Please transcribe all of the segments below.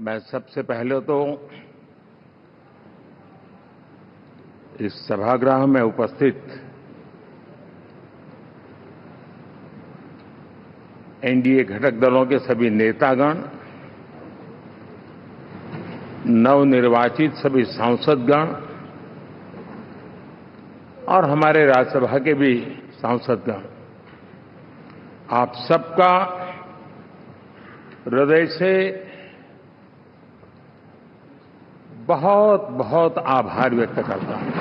मैं सबसे पहले तो इस सभागृह में उपस्थित एनडीए घटक दलों के सभी नेतागण, नवनिर्वाचित सभी सांसदगण और हमारे राज्यसभा के भी सांसदगण, आप सबका हृदय से बहुत बहुत आभार व्यक्त करता हूं।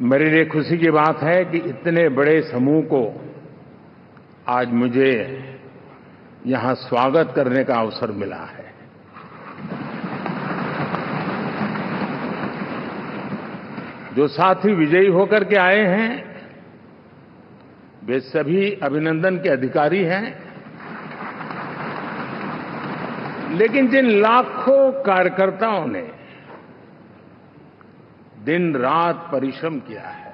मेरे लिए खुशी की बात है कि इतने बड़े समूह को आज मुझे यहां स्वागत करने का अवसर मिला है। जो साथी विजयी होकर के आए हैं वे सभी अभिनंदन के अधिकारी हैं, लेकिन जिन लाखों कार्यकर्ताओं ने दिन रात परिश्रम किया है,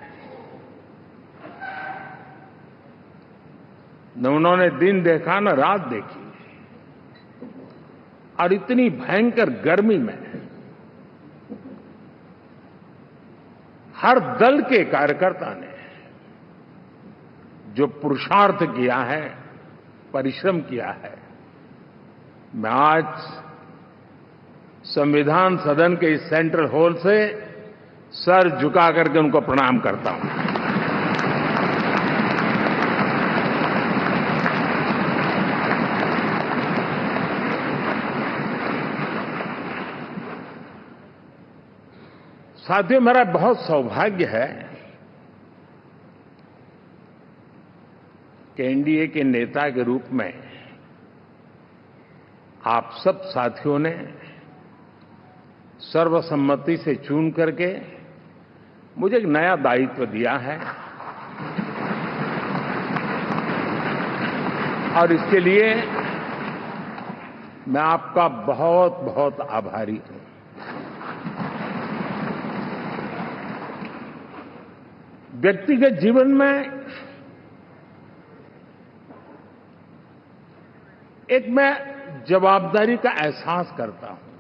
न उन्होंने दिन देखा न रात देखी, और इतनी भयंकर गर्मी में हर दल के कार्यकर्ता ने जो पुरुषार्थ किया है, परिश्रम किया है, मैं आज संविधान सदन के इस सेंट्रल हॉल से सर झुका करके उनको प्रणाम करता हूं। साथियों, मेरा बहुत सौभाग्य है कि एनडीए के नेता के रूप में आप सब साथियों ने सर्वसम्मति से चुन करके मुझे एक नया दायित्व दिया है, और इसके लिए मैं आपका बहुत बहुत आभारी हूं। व्यक्तिगत जीवन में एक मैं जवाबदारी का एहसास करता हूं।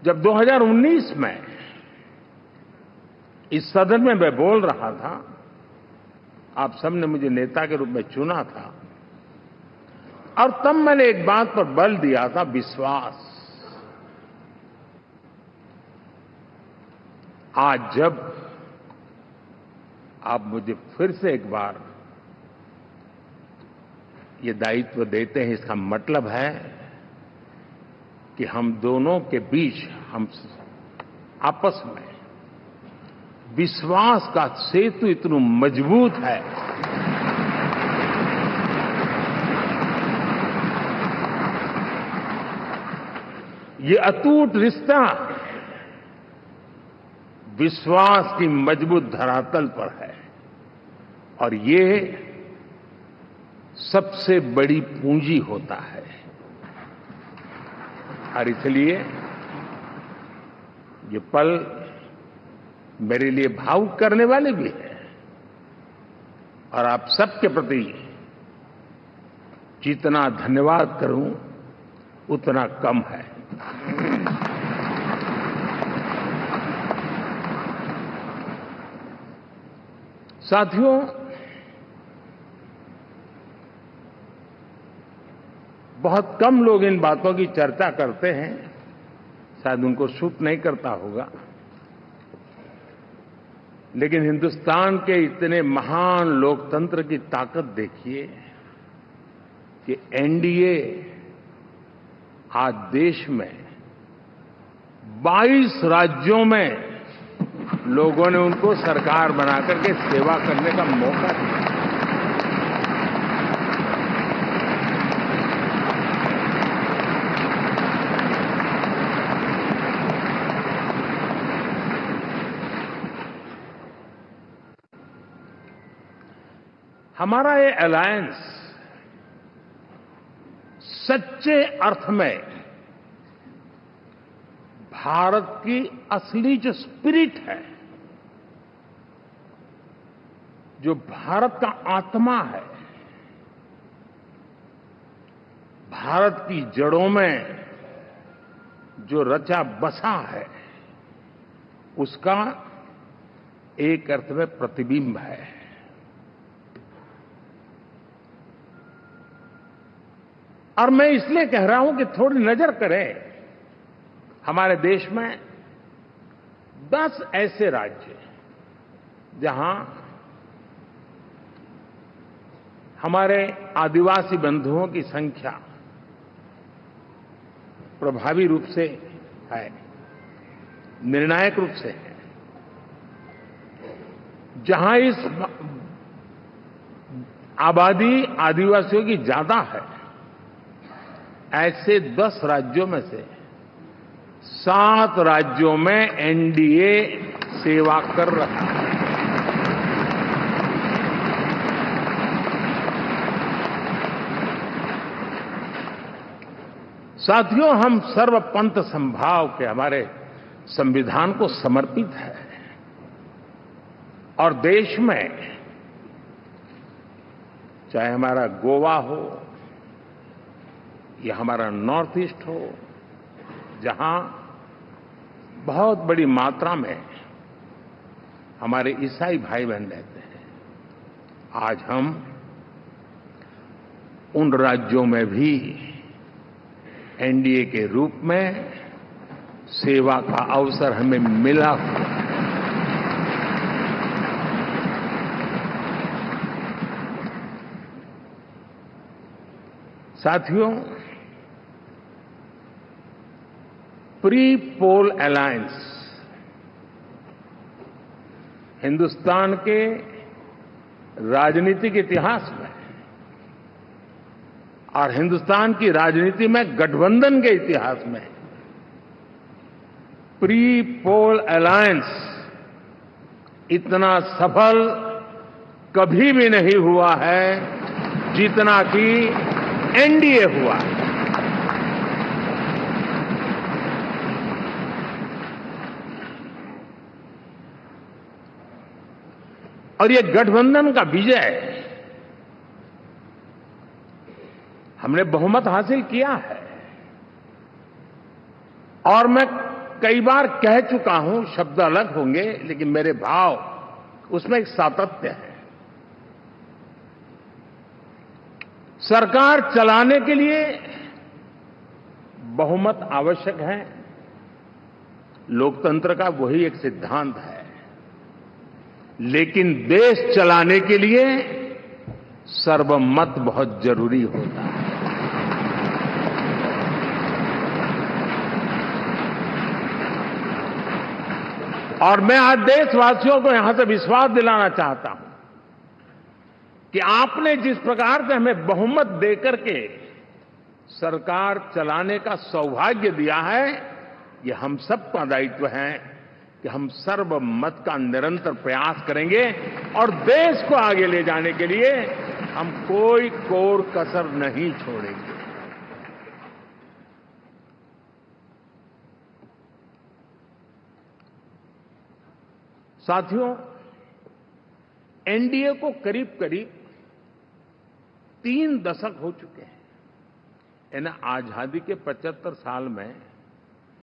जब 2019 में इस सदन में मैं बोल रहा था, आप सबने मुझे नेता के रूप में चुना था, और तब मैंने एक बात पर बल दिया था, विश्वास। आज जब आप मुझे फिर से एक बार ये दायित्व देते हैं, इसका मतलब है कि हम दोनों के बीच, हम आपस में विश्वास का सेतु इतना मजबूत है ये अटूट रिश्ता विश्वास की मजबूत धरातल पर है, और ये सबसे बड़ी पूंजी होता है। और इसलिए ये पल मेरे लिए भावुक करने वाले भी है, और आप सबके प्रति जितना धन्यवाद करूं उतना कम है। साथियों, बहुत कम लोग इन बातों की चर्चा करते हैं, शायद उनको सूट नहीं करता होगा, लेकिन हिंदुस्तान के इतने महान लोकतंत्र की ताकत देखिए कि एनडीए आज देश में 22 राज्यों में लोगों ने उनको सरकार बनाकर के सेवा करने का मौका दिया। हमारा ये अलायंस सच्चे अर्थ में भारत की असली जो स्पिरिट है, जो भारत का आत्मा है, भारत की जड़ों में जो रचा बसा है, उसका एक अर्थ में प्रतिबिंब है। और मैं इसलिए कह रहा हूं कि थोड़ी नजर करें, हमारे देश में 10 ऐसे राज्य जहां हमारे आदिवासी बंधुओं की संख्या प्रभावी रूप से है, निर्णायक रूप से है, जहां इस आबादी आदिवासियों की ज्यादा है, ऐसे 10 राज्यों में से 7 राज्यों में एनडीए सेवा कर रहा है। साथियों, हम सर्वपंथ संभाव के हमारे संविधान को समर्पित है और देश में चाहे हमारा गोवा हो या हमारा नॉर्थ ईस्ट हो, जहां बहुत बड़ी मात्रा में हमारे ईसाई भाई बहन रहते हैं, आज हम उन राज्यों में भी एनडीए के रूप में सेवा का अवसर हमें मिला हुआ है। साथियों, प्री पोल अलायंस हिंदुस्तान के राजनीतिक इतिहास में और हिंदुस्तान की राजनीति में गठबंधन के इतिहास में प्री पोल अलायंस इतना सफल कभी भी नहीं हुआ है जितना कि एनडीए हुआ। और ये गठबंधन का विजय, हमने बहुमत हासिल किया है और मैं कई बार कह चुका हूं, शब्द अलग होंगे लेकिन मेरे भाव उसमें एक सातत्य है। सरकार चलाने के लिए बहुमत आवश्यक है, लोकतंत्र का वही एक सिद्धांत है, लेकिन देश चलाने के लिए सर्वमत बहुत जरूरी होता है। और मैं आज देशवासियों को यहां से विश्वास दिलाना चाहता हूं कि आपने जिस प्रकार से हमें बहुमत देकर के सरकार चलाने का सौभाग्य दिया है, ये हम सबका दायित्व है कि हम सर्वमत का निरंतर प्रयास करेंगे और देश को आगे ले जाने के लिए हम कोई कोर कसर नहीं छोड़ेंगे। साथियों, एनडीए को करीब करीब 3 दशक हो चुके हैं। यानी आजादी के 75 साल में